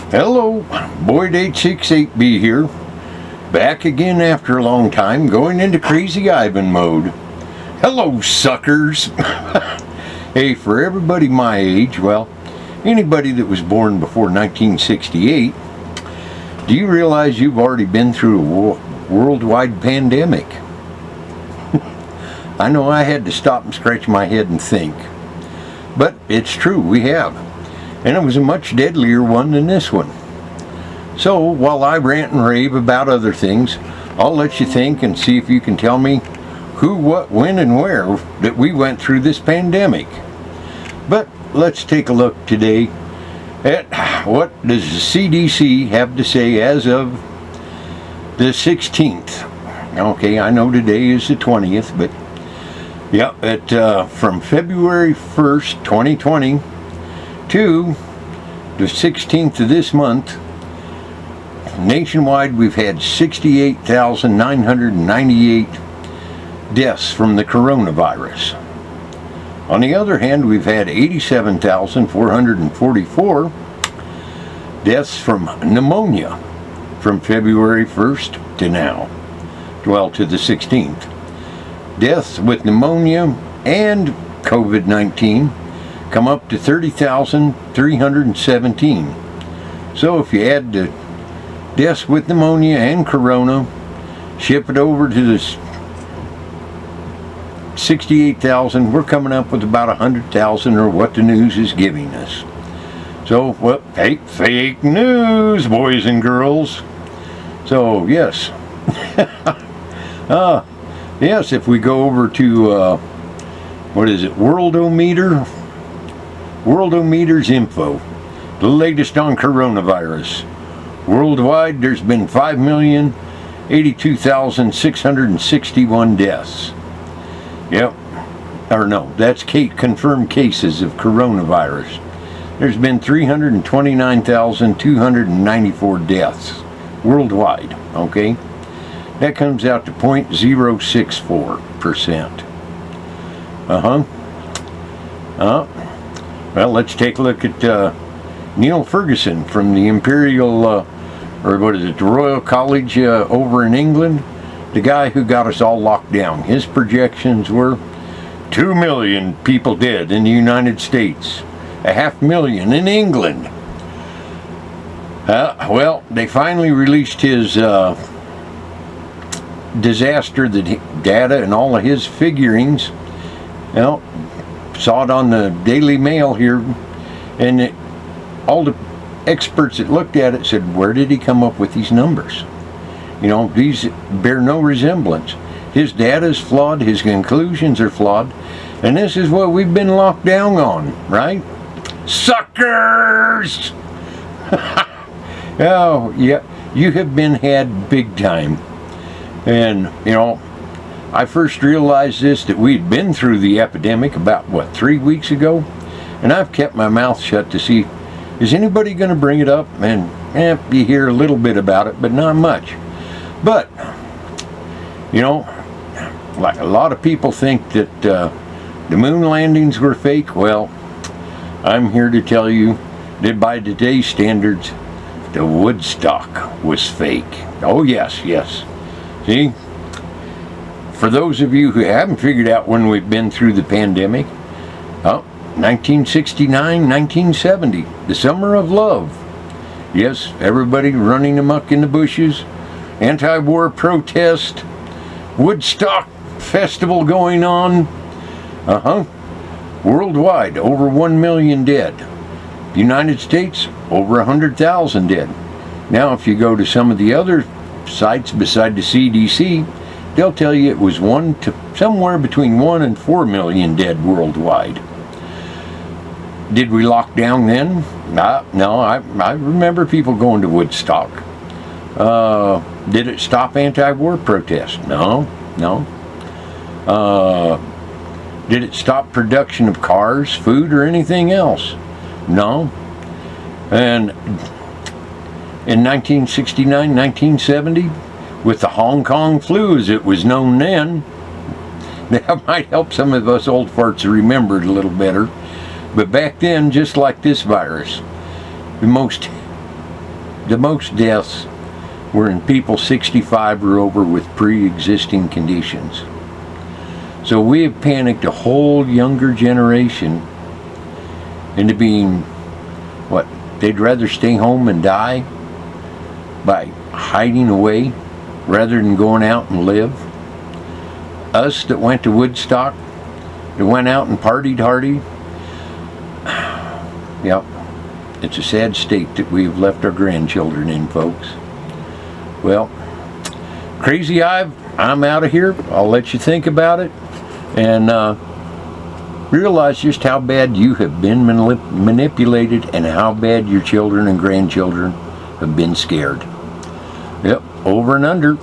Hello, Boyd868B here. Back again after a long time, going into Crazy Ivan mode. Hello, suckers. Hey, for everybody my age, well, anybody that was born before 1968, do you realize you've already been through a worldwide pandemic? I know I had to stop and scratch my head and think. But it's true, we have. And it was a much deadlier one than this one. So, while I rant and rave about other things, I'll let you think and see if you can tell me who, what, when, and where that we went through this pandemic. But let's take a look today at what does the CDC have to say as of the 16th. Okay, I know today is the 20th, but yeah, from February 1st, 2020 to the 16th of this month, nationwide we've had 68,998 deaths from the coronavirus. On the other hand, we've had 87,444 deaths from pneumonia from February 1st to now, well, to the 16th. Deaths with pneumonia and COVID-19 come up to 30,317. So if you add the deaths with pneumonia and corona, ship it over to this 68,000, we're coming up with about 100,000, or what the news is giving us. So, well, hey, fake news, boys and girls. So, yes. Yes, if we go over to, what is it, Worldometer's info, the latest on coronavirus. Worldwide, there's been 5,082,661 deaths. Yep. Or no, that's confirmed cases of coronavirus. There's been 329,294 deaths worldwide, okay? That comes out to 0.064%. Well, let's take a look at Neil Ferguson from the Imperial, the Royal College over in England. The guy who got us all locked down. His projections were 2 million people dead in the United States, 500,000 in England. Well, they finally released his disaster data and all of his figurings. Well, saw it on the Daily Mail here, and all the experts that looked at it said, where did he come up with these numbers? You know, these bear no resemblance. His data is flawed, his conclusions are flawed, and this is what we've been locked down on, right? Suckers! Oh, yeah, you have been had big time. And, you know, I first realized that we'd been through the epidemic about, 3 weeks ago? And I've kept my mouth shut to see, is anybody going to bring it up? And you hear a little bit about it, but not much. But, you know, like a lot of people think that the moon landings were fake. Well, I'm here to tell you that by today's standards, the Woodstock was fake. Oh, yes, yes. See? For those of you who haven't figured out when we've been through the pandemic, 1969, 1970, the summer of love. Yes, everybody running amok in the bushes, anti-war protest, Woodstock festival going on. Worldwide, over 1 million dead. The United States, over 100,000 dead. Now, if you go to some of the other sites beside the CDC, they'll tell you it was somewhere between 1 and 4 million dead worldwide. Did we lock down then? No, I remember people going to Woodstock. Did it stop anti-war protests? No. Did it stop production of cars, food, or anything else? No. And in 1969, 1970, with the Hong Kong flu as it was known then, that might help some of us old farts remember it a little better. But back then, just like this virus, the most the most deaths were in people 65 or over with pre-existing conditions. So we have panicked a whole younger generation into being, what, they'd rather stay home and die by hiding away rather than going out and live. Us that went to Woodstock, that went out and partied hardy, yep, it's a sad state that we've left our grandchildren in, folks. Well, Crazy Ive, I'm out of here. I'll let you think about it and realize just how bad you have been manipulated and how bad your children and grandchildren have been scared. Yep, over and under.